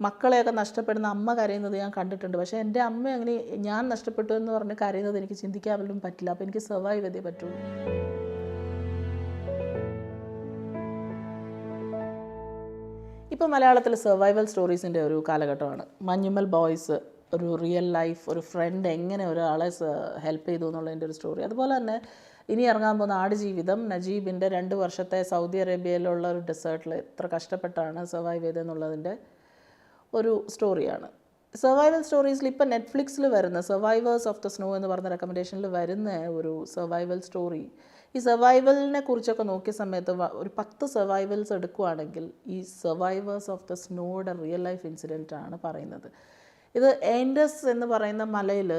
മക്കളെയൊക്കെ നഷ്ടപ്പെടുന്ന അമ്മ കരയുന്നത് ഞാൻ കണ്ടിട്ടുണ്ട്. പക്ഷേ എൻ്റെ അമ്മ അങ്ങനെ ഞാൻ നഷ്ടപ്പെട്ടു എന്ന് പറഞ്ഞ് കരയുന്നത് എനിക്ക് ചിന്തിക്കാൻ പോലും പറ്റില്ല. അപ്പോൾ എനിക്ക് സർവൈവ് ചെയ്തേ പറ്റുള്ളൂ. ഇപ്പോൾ മലയാളത്തിൽ സർവൈവൽ സ്റ്റോറീസിൻ്റെ ഒരു കാലഘട്ടമാണ്. മഞ്ഞുമ്മൽ ബോയ്സ് ഒരു റിയൽ ലൈഫ് ഒരു ഫ്രണ്ട് എങ്ങനെ ഒരാളെ ഹെൽപ്പ് ചെയ്തു എന്നുള്ളതിൻ്റെ ഒരു സ്റ്റോറി. അതുപോലെ തന്നെ ഇനി ഇറങ്ങാൻ പോകുന്ന ആടുജീവിതം നജീബിൻ്റെ 2 വർഷത്തെ സൗദി അറേബ്യയിലുള്ള ഒരു ഡെസേർട്ടിൽ എത്ര കഷ്ടപ്പെട്ടാണ് സർവൈവ് ചെയ്തതെന്നുള്ളതിൻ്റെ ഒരു സ്റ്റോറിയാണ്. സർവൈവൽ സ്റ്റോറീസിൽ ഇപ്പോൾ നെറ്റ്ഫ്ലിക്സിൽ വരുന്ന സർവൈവേഴ്സ് ഓഫ് ദ സ്നോ എന്ന് പറഞ്ഞ റെക്കമെൻഡേഷനിൽ വരുന്ന ഒരു സർവൈവൽ സ്റ്റോറി, ഈ സർവൈവലിനെ കുറിച്ചൊക്കെ നോക്കിയ സമയത്ത് ഒരു 10 സർവൈവൽസ് എടുക്കുകയാണെങ്കിൽ ഈ സർവൈവേഴ്സ് ഓഫ് ദ സ്നോയുടെ റിയൽ ലൈഫ് ഇൻസിഡൻ്റ് ആണ് പറയുന്നത്. ഇത് ഏൻഡസ് എന്ന് പറയുന്ന മലയിൽ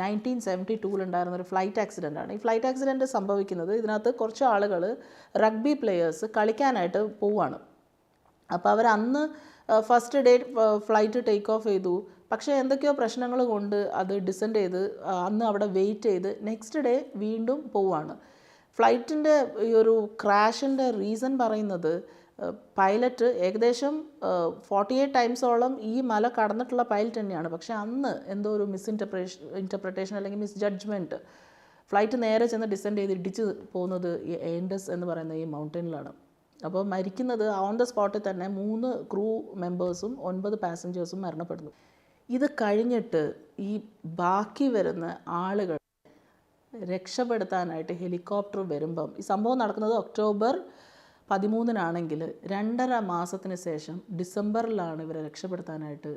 1972 ഉണ്ടായിരുന്ന ഒരു ഫ്ലൈറ്റ് ആക്സിഡൻ്റാണ്. ഈ ഫ്ലൈറ്റ് ആക്സിഡൻറ്റ് സംഭവിക്കുന്നത് ഇതിനകത്ത് കുറച്ച് ആളുകൾ റഗ്ബി പ്ലെയേഴ്സ് കളിക്കാനായിട്ട് പോവുകയാണ്. അപ്പോൾ അവർ അന്ന് first day flight take off ചെയ്തു. പക്ഷേ എന്തൊക്കെയോ പ്രശ്നങ്ങൾ കൊണ്ട് അത് ഡിസെൻഡ് ചെയ്ത് അന്ന് അവിടെ വെയിറ്റ് ചെയ്ത് നെക്സ്റ്റ് ഡേ വീണ്ടും പോവുകയാണ്. ഫ്ലൈറ്റിൻ്റെ ഈ ഒരു ക്രാഷിൻ്റെ റീസൺ പറയുന്നത് പൈലറ്റ് ഏകദേശം 48 ടൈംസോളം ഈ മല കടന്നിട്ടുള്ള പൈലറ്റ് തന്നെയാണ്. പക്ഷേ അന്ന് എന്തോ ഒരു ഇൻറ്റർപ്രിട്ടേഷൻ അല്ലെങ്കിൽ മിസ് ജഡ്ജ്മെൻറ്റ് ഫ്ലൈറ്റ് നേരെ ചെന്ന് ഡിസെൻഡ് ചെയ്ത് ഇടിച്ച് പോകുന്നത് ഈ ഏൻഡസ് എന്ന് പറയുന്ന ഈ മൗണ്ടനിലാണ്. അപ്പോൾ മരിക്കുന്നത് ഓൺ ദ സ്പോട്ടിൽ തന്നെ 3 ക്രൂ മെമ്പേഴ്സും 9 പാസഞ്ചേഴ്സും മരണപ്പെടുന്നു. ഇത് കഴിഞ്ഞിട്ട് ഈ ബാക്കി വരുന്ന ആളുകൾ രക്ഷപ്പെടുത്താനായിട്ട് ഹെലികോപ്റ്റർ വരുമ്പം ഈ സംഭവം നടക്കുന്നത് ഒക്ടോബർ 13 2.5 മാസത്തിന് ശേഷം ഡിസംബറിലാണ് ഇവരെ രക്ഷപ്പെടുത്താനായിട്ട്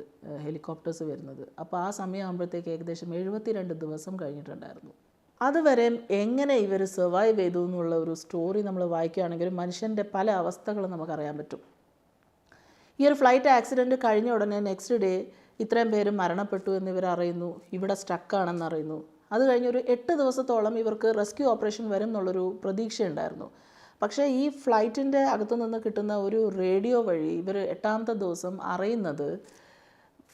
ഹെലികോപ്റ്റേഴ്സ് വരുന്നത്. അപ്പോൾ ആ സമയമാകുമ്പോഴത്തേക്ക് ഏകദേശം 72 ദിവസം കഴിഞ്ഞിട്ടുണ്ടായിരുന്നു. അതുവരെ എങ്ങനെ ഇവർ സർവൈവ് ചെയ്തു എന്നുള്ള ഒരു സ്റ്റോറി നമ്മൾ വായിക്കുകയാണെങ്കിൽ മനുഷ്യൻ്റെ പല അവസ്ഥകളും നമുക്കറിയാൻ പറ്റും. ഈ ഒരു ഫ്ലൈറ്റ് ആക്സിഡൻറ്റ് കഴിഞ്ഞ ഉടനെ നെക്സ്റ്റ് ഡേ ഇത്രയും പേര് മരണപ്പെട്ടു എന്നിവർ അറിയുന്നു, ഇവിടെ സ്റ്റക്കാണെന്ന് അറിയുന്നു. അത് കഴിഞ്ഞൊരു 8 ദിവസത്തോളം ഇവർക്ക് റെസ്ക്യൂ ഓപ്പറേഷൻ വരും എന്നുള്ളൊരു പ്രതീക്ഷയുണ്ടായിരുന്നു. പക്ഷേ ഈ ഫ്ലൈറ്റിൻ്റെ അകത്തു നിന്ന് കിട്ടുന്ന ഒരു റേഡിയോ വഴി ഇവർ 8ാമത്തെ ദിവസം അറിയുന്നത്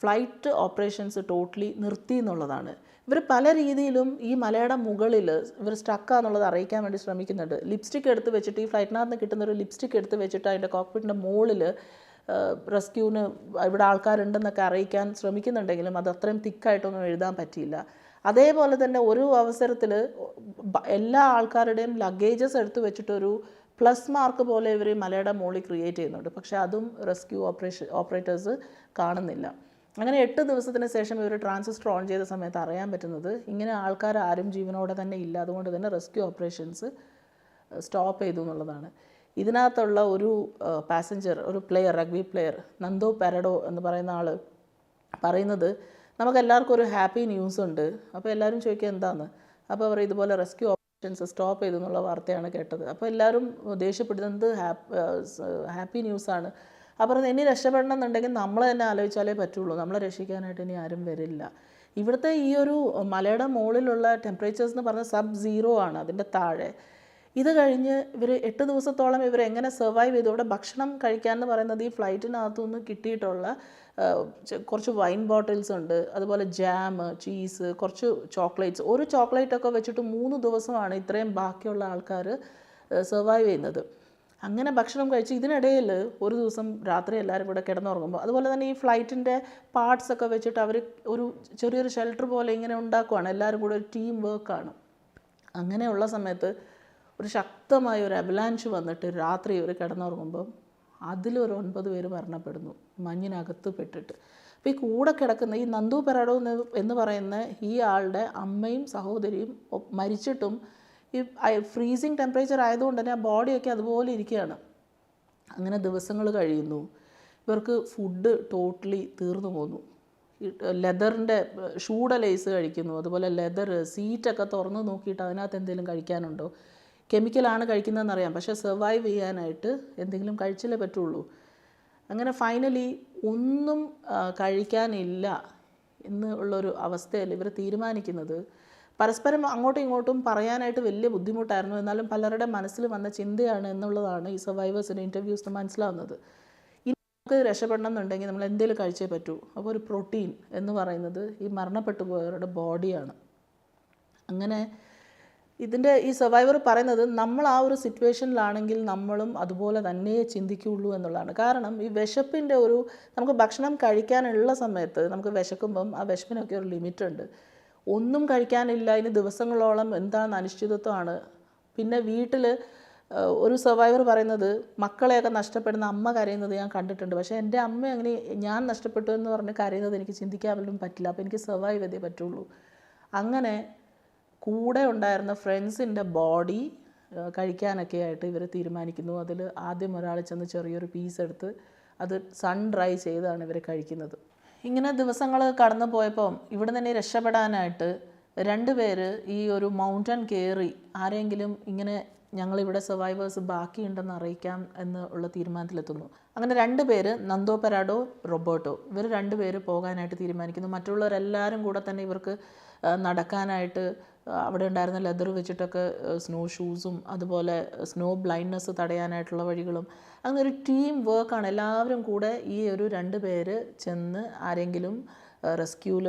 ഫ്ലൈറ്റ് ഓപ്പറേഷൻസ് ടോട്ടലി നിർത്തി എന്നുള്ളതാണ്. ഇവർ പല രീതിയിലും ഈ മലയുടെ മുകളിൽ ഇവർ സ്റ്റക്കാന്നുള്ളത് അറിയിക്കാൻ വേണ്ടി ശ്രമിക്കുന്നുണ്ട്. ലിപ്സ്റ്റിക് എടുത്ത് വെച്ചിട്ട് ഈ ഫ്ലൈറ്റിനകത്ത് കിട്ടുന്ന ഒരു ലിപ്സ്റ്റിക് എടുത്ത് വെച്ചിട്ട് അതിൻ്റെ കോക്പിറ്റിൻ്റെ മുകളിൽ റെസ്ക്യൂവിന് ഇവിടെ ആൾക്കാരുണ്ടെന്നൊക്കെ അറിയിക്കാൻ ശ്രമിക്കുന്നുണ്ടെങ്കിലും അത് അത്രയും തിക്കായിട്ടൊന്നും എഴുതാൻ പറ്റിയില്ല. അതേപോലെ തന്നെ ഒരു അവസരത്തിൽ എല്ലാ ആൾക്കാരുടെയും ലഗേജസ് എടുത്ത് വെച്ചിട്ടൊരു പ്ലസ് മാർക്ക് പോലെ ഇവർ മലയുടെ മുകളിൽ ക്രിയേറ്റ് ചെയ്യുന്നുണ്ട്. പക്ഷേ അതും റെസ്ക്യൂ ഓപ്പറേറ്റേഴ്സ് കാണുന്നില്ല. അങ്ങനെ 8 ദിവസത്തിന് ശേഷം ഇവർ ട്രാൻസിസ്റ്റർ ഓൺ ചെയ്ത സമയത്ത് അറിയാൻ പറ്റുന്നത് ഇങ്ങനെ ആൾക്കാർ ആരും ജീവനോടെ തന്നെ ഇല്ല. അതുകൊണ്ട് തന്നെ റെസ്ക്യൂ ഓപ്പറേഷൻസ് സ്റ്റോപ്പ് ചെയ്തു എന്നുള്ളതാണ്. ഇതിനകത്തുള്ള ഒരു പാസഞ്ചർ, ഒരു പ്ലെയർ, റഗ്ബി പ്ലെയർ നന്ദോ പെരഡോ എന്ന് പറയുന്ന ആൾ പറയുന്നത് നമുക്കെല്ലാവർക്കും ഒരു ഹാപ്പി ന്യൂസ് ഉണ്ട്. അപ്പോൾ എല്ലാവരും ചോദിക്കുക എന്താണെന്ന്. അപ്പോൾ അവർ ഇതുപോലെ റെസ്ക്യൂ ഓപ്പറേഷൻസ് സ്റ്റോപ്പ് ചെയ്തു എന്നുള്ള വാർത്തയാണ് കേട്ടത്. അപ്പോൾ എല്ലാവരും ദേഷ്യപ്പെടുന്നത് ഹാപ്പി ന്യൂസാണ്. അപ്പോൾ ഇനി രക്ഷപ്പെടണം എന്നുണ്ടെങ്കിൽ നമ്മൾ തന്നെ ആലോചിച്ചാലേ പറ്റുള്ളൂ. നമ്മളെ രക്ഷിക്കാനായിട്ട് ഇനി ആരും വരില്ല. ഇവിടുത്തെ ഈ ഒരു മലയുടെ മുകളിലുള്ള ടെമ്പറേച്ചേഴ്സ് എന്ന് പറഞ്ഞാൽ സബ്-0 ആണ്, അതിൻ്റെ താഴെ. ഇത് കഴിഞ്ഞ് ഇവർ 8 ദിവസത്തോളം ഇവർ എങ്ങനെ സർവൈവ് ചെയ്തു. ഇവിടെ ഭക്ഷണം കഴിക്കാമെന്ന് പറയുന്നത് ഈ ഫ്ലൈറ്റിനകത്തുനിന്ന് കിട്ടിയിട്ടുള്ള കുറച്ച് വൈൻ ബോട്ടിൽസ് ഉണ്ട്, അതുപോലെ ജാം, ചീസ്, കുറച്ച് ചോക്ലേറ്റ്സ്. ഒരു ചോക്ലേറ്റൊക്കെ വെച്ചിട്ട് 3 ദിവസമാണ് ഇത്രയും ബാക്കിയുള്ള ആൾക്കാർ സർവൈവ് ചെയ്യുന്നത്. അങ്ങനെ ഭക്ഷണം കഴിച്ച് ഇതിനിടയിൽ ഒരു ദിവസം രാത്രി എല്ലാവരും കൂടെ കിടന്നുറങ്ങുമ്പോൾ അതുപോലെ തന്നെ ഈ ഫ്ലൈറ്റിൻ്റെ പാർട്സൊക്കെ വെച്ചിട്ട് അവർ ഒരു ചെറിയൊരു ഷെൽട്ടർ പോലെ ഇങ്ങനെ ഉണ്ടാക്കുവാണ്. എല്ലാവരും കൂടെ ഒരു ടീം വർക്കാണ്. അങ്ങനെയുള്ള സമയത്ത് ഒരു ശക്തമായ ഒരു അവലാൻഷ് വന്നിട്ട് രാത്രി ഇവർ കിടന്നുറങ്ങുമ്പം അതിലൊരു 9 പേര് മരണപ്പെടുന്നു മഞ്ഞിനകത്ത് പെട്ടിട്ട്. അപ്പോൾ ഈ കൂടെ കിടക്കുന്ന ഈ നന്ദു പെരാഡോ എന്ന് പറയുന്ന ഈ ആളുടെ അമ്മയും സഹോദരിയും മരിച്ചിട്ടും ഈ ഫ്രീസിങ് ടെമ്പറേച്ചർ ആയതുകൊണ്ട് തന്നെ ആ ബോഡിയൊക്കെ അതുപോലെ ഇരിക്കുകയാണ്. അങ്ങനെ ദിവസങ്ങൾ കഴിയുന്നു. ഇവർക്ക് ഫുഡ് ടോട്ടലി തീർന്നു പോകുന്നു. ലെതറിൻ്റെ ഷൂടെ ലേസ് കഴിക്കുന്നു, അതുപോലെ ലെതർ സീറ്റൊക്കെ തുറന്ന് നോക്കിയിട്ട് അതിനകത്ത് എന്തെങ്കിലും കഴിക്കാനുണ്ടോ. കെമിക്കലാണ് കഴിക്കുന്നതെന്നറിയാം, പക്ഷേ സർവൈവ് ചെയ്യാനായിട്ട് എന്തെങ്കിലും കഴിച്ചില്ലേ പറ്റുള്ളൂ. അങ്ങനെ ഫൈനലി ഒന്നും കഴിക്കാനില്ല എന്നുള്ളൊരു അവസ്ഥയിൽ ഇവർ തീരുമാനിക്കുന്നത് പരസ്പരം അങ്ങോട്ടും ഇങ്ങോട്ടും പറയാനായിട്ട് വലിയ ബുദ്ധിമുട്ടായിരുന്നു. എന്നാലും പലരുടെ മനസ്സിൽ വന്ന ചിന്തയാണ് എന്നുള്ളതാണ് ഈ സർവൈവേഴ്സിൻ്റെ ഇൻ്റർവ്യൂസ് മനസ്സിലാവുന്നത്. ഇനി നമുക്ക് രക്ഷപ്പെടണം എന്നുണ്ടെങ്കിൽ നമ്മൾ എന്തെങ്കിലും കഴിച്ചേ പറ്റൂ. അപ്പോൾ ഒരു പ്രോട്ടീൻ എന്ന് പറയുന്നത് ഈ മരണപ്പെട്ടു പോയവരുടെ ബോഡിയാണ്. അങ്ങനെ ഇതിൻ്റെ ഈ സർവൈവർ പറയുന്നത് നമ്മൾ ആ ഒരു സിറ്റുവേഷനിലാണെങ്കിൽ നമ്മളും അതുപോലെ തന്നെ ചിന്തിക്കുകയുള്ളൂ എന്നുള്ളതാണ്. കാരണം ഈ വിശപ്പിൻ്റെ നമുക്ക് ഭക്ഷണം കഴിക്കാനുള്ള സമയത്ത് നമുക്ക് വിശക്കുമ്പം ആ വിശപ്പിനൊക്കെ ഒരു ലിമിറ്റുണ്ട്. ഒന്നും കഴിക്കാനില്ല, ഇനി ദിവസങ്ങളോളം എന്താണ് അനിശ്ചിതത്വമാണ്. പിന്നെ വീട്ടിൽ ഒരു സർവൈവർ പറയുന്നത് മക്കളെയൊക്കെ നഷ്ടപ്പെടുന്ന അമ്മ കരയുന്നത് ഞാൻ കണ്ടിട്ടുണ്ട്. പക്ഷേ എൻ്റെ അമ്മ അങ്ങനെ ഞാൻ നഷ്ടപ്പെട്ടു എന്ന് പറഞ്ഞ് കരയുന്നത് എനിക്ക് ചിന്തിക്കാൻ പോലും പറ്റില്ല. അപ്പോൾ എനിക്ക് സർവൈവ് ചെയ്തേ പറ്റുള്ളൂ. അങ്ങനെ കൂടെ ഉണ്ടായിരുന്ന ഫ്രണ്ട്സിൻ്റെ ബോഡി കഴിക്കാനൊക്കെ ആയിട്ട് ഇവർ തീരുമാനിക്കുന്നു. അതിൽ ആദ്യം ഒരാൾ ചെന്ന് ചെറിയൊരു പീസ് എടുത്ത് അത് സൺ ഡ്രൈ ചെയ്താണ് ഇവർ കഴിക്കുന്നത്. ഇങ്ങനെ ദിവസങ്ങൾ കടന്നു പോയപ്പോൾ ഇവിടെ തന്നെ രക്ഷപ്പെടാനായിട്ട് 2 പേര് ഈ ഒരു മൗണ്ടൻ കയറി ആരെങ്കിലും ഇങ്ങനെ ഞങ്ങളിവിടെ സർവൈവേഴ്സ് ബാക്കിയുണ്ടെന്ന് അറിയിക്കാം എന്നുള്ള തീരുമാനത്തിലെത്തുന്നു. അങ്ങനെ 2 പേര്, നന്ദോ പെരാഡോ, റോബർട്ടോ, ഇവർ 2 പേര് പോകാനായിട്ട് തീരുമാനിക്കുന്നു. മറ്റുള്ളവരെല്ലാവരും കൂടെ തന്നെ ഇവർക്ക് നടക്കാനായിട്ട് അവിടെ ഉണ്ടായിരുന്ന ലെതർ വെച്ചിട്ടൊക്കെ സ്നോ ഷൂസും അതുപോലെ സ്നോ ബ്ലൈൻഡ്നെസ് തടയാനായിട്ടുള്ള വഴികളും, അങ്ങനെ ഒരു ടീം വർക്കാണ്. എല്ലാവരും കൂടെ ഈ ഒരു 2 പേര് ചെന്ന് ആരെങ്കിലും റെസ്ക്യൂവിൽ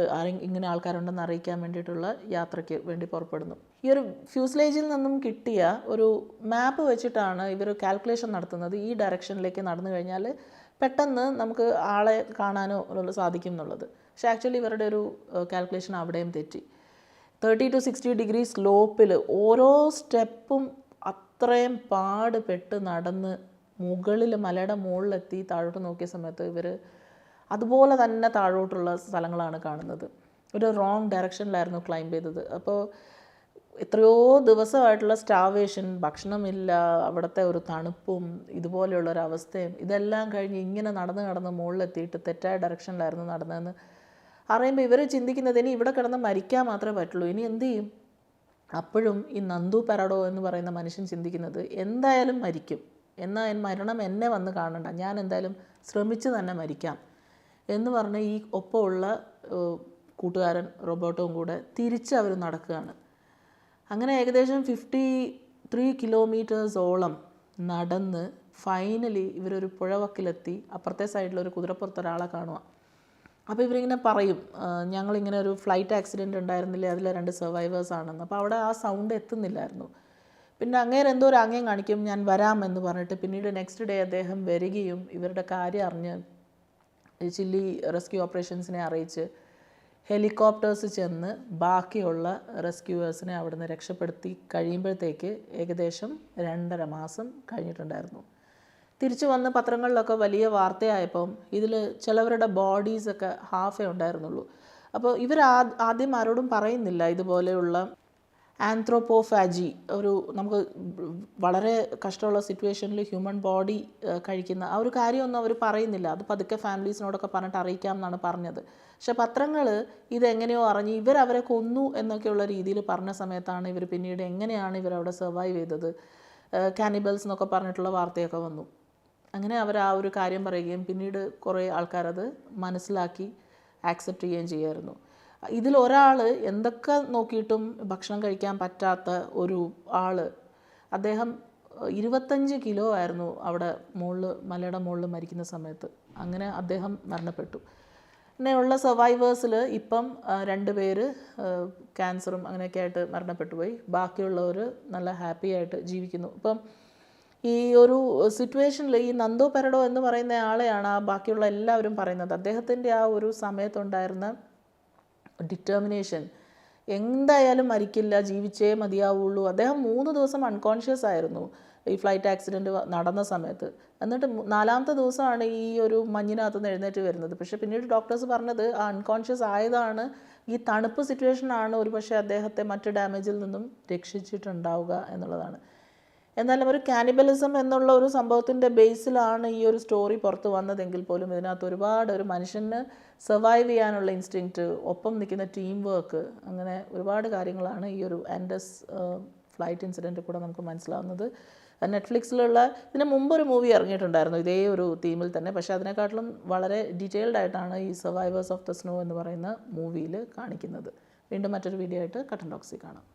ഇങ്ങനെ ആൾക്കാരുണ്ടെന്ന് അറിയിക്കാൻ വേണ്ടിയിട്ടുള്ള യാത്രയ്ക്ക് വേണ്ടി പുറപ്പെടുന്നു. ഈ ഒരു ഫ്യൂസ്ലേജിൽ നിന്നും കിട്ടിയ ഒരു മാപ്പ് വെച്ചിട്ടാണ് ഇവർ കാൽക്കുലേഷൻ നടത്തുന്നത്. ഈ ഡയറക്ഷനിലേക്ക് നടന്നു കഴിഞ്ഞാൽ പെട്ടെന്ന് നമുക്ക് ആളെ കാണാനോ സാധിക്കും എന്നുള്ളത്. പക്ഷേ ആക്ച്വലി ഇവരുടെ ഒരു കാൽക്കുലേഷൻ അവിടെയും തെറ്റി. 30 to 60 ഡിഗ്രി സ്ലോപ്പിൽ ഓരോ സ്റ്റെപ്പും അത്രയും പാടുപെട്ട് നടന്ന് മുകളിൽ മലയുടെ മുകളിലെത്തി താഴോട്ട് നോക്കിയ സമയത്ത് ഇവർ അതുപോലെ തന്നെ താഴോട്ടുള്ള സ്ഥലങ്ങളാണ് കാണുന്നത്. ഒരു റോങ് ഡയറക്ഷനിലായിരുന്നു ക്ലൈംബ് ചെയ്തത്. അപ്പോൾ എത്രയോ ദിവസമായിട്ടുള്ള സ്റ്റാവേഷൻ, ഭക്ഷണമില്ല, അവിടുത്തെ ഒരു തണുപ്പും ഇതുപോലെയുള്ളൊരവസ്ഥയും ഇതെല്ലാം കഴിഞ്ഞ് ഇങ്ങനെ നടന്ന് മുകളിലെത്തിയിട്ട് തെറ്റായ ഡയറക്ഷനിലായിരുന്നു നടന്നതെന്ന് അറിയുമ്പോൾ ഇവർ ചിന്തിക്കുന്നത് ഇനി ഇവിടെ കിടന്ന് മരിക്കാൻ മാത്രമേ പറ്റുള്ളൂ, ഇനി എന്ത് ചെയ്യും? അപ്പോഴും ഈ നന്ദു പെരാഡോ എന്ന് പറയുന്ന മനുഷ്യൻ ചിന്തിക്കുന്നത് എന്തായാലും മരിക്കും, എന്നാൽ മരണം എന്നെ വന്ന് കാണണ്ട, ഞാൻ എന്തായാലും ശ്രമിച്ച് തന്നെ മരിക്കാം എന്ന് പറഞ്ഞ് ഈ ഒപ്പമുള്ള കൂട്ടുകാരൻ റോബർട്ടോവും കൂടെ തിരിച്ച് അവർ നടക്കുകയാണ്. അങ്ങനെ ഏകദേശം 53 കിലോമീറ്റേഴ്സോളം നടന്ന് ഫൈനലി ഇവരൊരു പുഴവക്കിലെത്തി. അപ്പുറത്തെ സൈഡിലൊരു കുതിരപ്പുറത്ത് ഒരാളെ കാണുക. അപ്പോൾ ഇവരിങ്ങനെ പറയും, ഞങ്ങളിങ്ങനെ ഒരു ഫ്ലൈറ്റ് ആക്സിഡൻറ്റ് ഉണ്ടായിരുന്നില്ലേ, അതിലെ 2 സർവൈവേഴ്സ് ആണെന്ന്. അപ്പോൾ അവിടെ ആ സൗണ്ട് എത്തുന്നില്ലായിരുന്നു. പിന്നെ അങ്ങേരെ എന്തോ ഒരു ആംഗ്യം കാണിക്കും, ഞാൻ വരാം എന്ന് പറഞ്ഞിട്ട്. പിന്നീട് നെക്സ്റ്റ് ഡേ അദ്ദേഹം വരികയും ഇവരുടെ കാര്യം അറിഞ്ഞ് ചില്ലി റെസ്ക്യൂ ഓപ്പറേഷൻസിനെ അറിയിച്ച് ഹെലികോപ്റ്റേഴ്സ് ചെന്ന് ബാക്കിയുള്ള റെസ്ക്യൂവേഴ്സിനെ അവിടുന്ന് രക്ഷപ്പെടുത്തി കഴിയുമ്പോഴത്തേക്ക് ഏകദേശം 2.5 മാസം കഴിഞ്ഞിട്ടുണ്ടായിരുന്നു. തിരിച്ചു വന്ന് പത്രങ്ങളിലൊക്കെ വലിയ വാർത്തയായപ്പം ഇതിൽ ചിലവരുടെ ബോഡീസൊക്കെ ഹാഫേ ഉണ്ടായിരുന്നുള്ളൂ. അപ്പോൾ ഇവർ ആദ്യം ആരോടും പറയുന്നില്ല ഇതുപോലെയുള്ള ആന്ത്രോപോഫാജി, നമുക്ക് വളരെ കഷ്ടമുള്ള സിറ്റുവേഷനിൽ ഹ്യൂമൻ ബോഡി കഴിക്കുന്ന ആ ഒരു കാര്യമൊന്നും അവർ പറയുന്നില്ല. അത് പതുക്കെ ഫാമിലീസിനോടൊക്കെ പറഞ്ഞിട്ട് അറിയിക്കാം എന്നാണ് പറഞ്ഞത്. പക്ഷേ പത്രങ്ങൾ ഇതെങ്ങനെയോ അറിഞ്ഞ് ഇവരവരെ കൊന്നു എന്നൊക്കെയുള്ള രീതിയിൽ പറഞ്ഞ സമയത്താണ് ഇവർ പിന്നീട് എങ്ങനെയാണ് ഇവരവിടെ സർവൈവ് ചെയ്തത്, കാനിബൽസ് എന്നൊക്കെ പറഞ്ഞിട്ടുള്ള വാർത്തയൊക്കെ വന്നു. അങ്ങനെ അവർ ആ ഒരു കാര്യം പറയുകയും പിന്നീട് കുറേ ആൾക്കാരത് മനസ്സിലാക്കി ആക്സെപ്റ്റ് ചെയ്യുകയും ചെയ്യുമായിരുന്നു. ഇതിലൊരാൾ എന്തൊക്കെ നോക്കിയിട്ടും ഭക്ഷണം കഴിക്കാൻ പറ്റാത്ത ഒരു ആൾ, അദ്ദേഹം 25 കിലോ ആയിരുന്നു അവിടെ മലയുടെ മുകളിൽ മരിക്കുന്ന സമയത്ത്. അങ്ങനെ അദ്ദേഹം മരണപ്പെട്ടു. പിന്നെയുള്ള സർവൈവേഴ്സിൽ ഇപ്പം 2 പേര് ക്യാൻസറും അങ്ങനെയൊക്കെ ആയിട്ട് മരണപ്പെട്ടു പോയി. ബാക്കിയുള്ളവർ നല്ല ഹാപ്പി ആയിട്ട് ജീവിക്കുന്നു. ഇപ്പം ഈ ഒരു സിറ്റുവേഷനിൽ ഈ നന്ദോ പെരാഡോ എന്ന് പറയുന്ന ആളെയാണ് ബാക്കിയുള്ള എല്ലാവരും പറയുന്നത്. അദ്ദേഹത്തിൻ്റെ ആ ഒരു സമയത്തുണ്ടായിരുന്ന ഡിറ്റർമിനേഷൻ, എന്തായാലും മരിക്കില്ല, ജീവിച്ചേ മതിയാവുള്ളൂ. അദ്ദേഹം 3 ദിവസം അൺകോൺഷ്യസ് ആയിരുന്നു ഈ ഫ്ലൈറ്റ് ആക്സിഡൻറ്റ് നടന്ന സമയത്ത്. എന്നിട്ട് 4ാമത്തെ ദിവസമാണ് ഈ ഒരു മഞ്ഞിനകത്ത് നിന്ന് എഴുന്നേറ്റ് വരുന്നത്. പക്ഷേ പിന്നീട് ഡോക്ടേഴ്സ് പറഞ്ഞത് ആ അൺകോൺഷ്യസ് ആയതാണ്, ഈ തണുപ്പ് സിറ്റുവേഷനാണ് ഒരു പക്ഷേ അദ്ദേഹത്തെ മറ്റ് ഡാമേജിൽ നിന്നും രക്ഷിച്ചിട്ടുണ്ടാവുക എന്നുള്ളതാണ്. എന്നാലും ഒരു കാനിബലിസം എന്നുള്ള ഒരു സംഭവത്തിൻ്റെ ബേസിലാണ് ഈ ഒരു സ്റ്റോറി പുറത്ത് വന്നതെങ്കിൽ പോലും ഇതിനകത്ത് ഒരു മനുഷ്യന് സർവൈവ് ചെയ്യാനുള്ള ഇൻസ്റ്റിങ്ക്റ്റ്, ഒപ്പം നിൽക്കുന്ന ടീം വർക്ക്, അങ്ങനെ ഒരുപാട് കാര്യങ്ങളാണ് ഈ ഒരു ആൻഡസ് ഫ്ലൈറ്റ് ഇൻസിഡൻറ്റ് കൂടെ നമുക്ക് മനസ്സിലാവുന്നത്. നെറ്റ്ഫ്ലിക്സിലുള്ള ഇതിന് മുമ്പൊരു മൂവി ഇറങ്ങിയിട്ടുണ്ടായിരുന്നു ഇതേ ഒരു തീമിൽ തന്നെ. പക്ഷേ അതിനെക്കാട്ടിലും വളരെ ഡീറ്റെയിൽഡ് ആയിട്ടാണ് ഈ സർവൈവേഴ്സ് ഓഫ് ദ സ്നോ എന്ന് പറയുന്ന മൂവിയിൽ കാണിക്കുന്നത്. വീണ്ടും മറ്റൊരു വീഡിയോ ആയിട്ട് കട്ടൻ ടോക്സിൽ കാണാം.